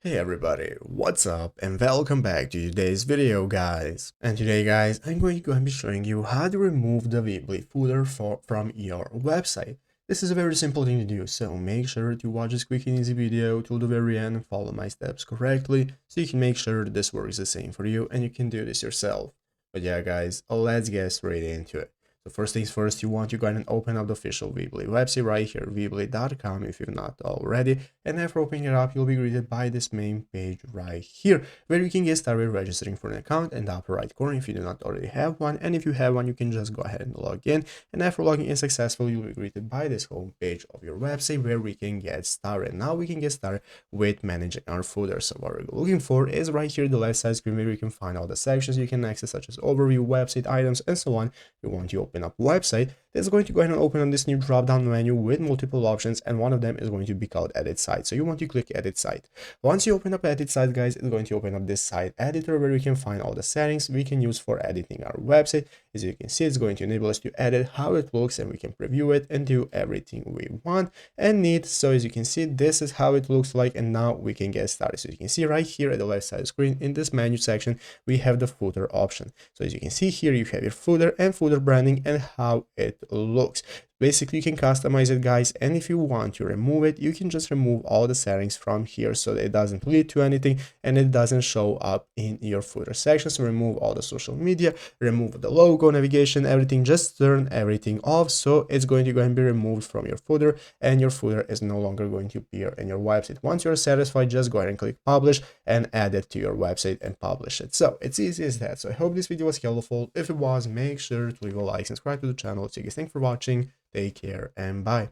Hey everybody, what's up and welcome back to today's video guys. And today guys, I'm going to be showing you how to remove the Weebly footer from your website. This is a very simple thing to do, so make sure to watch this quick and easy video till the very end and follow my steps correctly so you can make sure this works the same for you and you can do this yourself. But yeah guys, let's get straight into it. So first things first, you want to go ahead and open up the official Weebly website right here, weebly.com if you've not already. And after opening it up, you'll be greeted by this main page right here, where you can get started registering for an account in the upper right corner if you do not already have one. And if you have one, you can just go ahead and log in. And after logging in successfully, you'll be greeted by this home page of your website where we can get started. Now we can get started with managing our footer. So what we're looking for is right here, the left side screen, where you can find all the sections you can access, such as overview, website items, and so on. You want to open up website, it's going to go ahead and open on this new drop down menu with multiple options, and one of them is going to be called edit site. So you want to click edit site. Once you open up edit site guys, it's going to open up this site editor where we can find all the settings we can use for editing our website. As you can see, it's going to enable us to edit how it looks, and we can preview it and do everything we want and need. So as you can see, this is how it looks like, and now we can get started. So you can see right here at the left side screen in this menu section, we have the footer option. So as you can see here, you have your footer and footer branding and how it looks. Basically, you can customize it guys, and if you want to remove it, you can just remove all the settings from here so that it doesn't lead to anything and it doesn't show up in your footer section. So remove all the social media, remove the logo, navigation, everything, just turn everything off, so it's going to go and be removed from your footer, and your footer is no longer going to appear in your website. Once you're satisfied, just go ahead and click publish and add it to your website and publish it. So it's easy as that. So I hope this video was helpful. If it was, make sure to leave a like, subscribe to the channel. So you guys, thanks for watching. Take care and bye.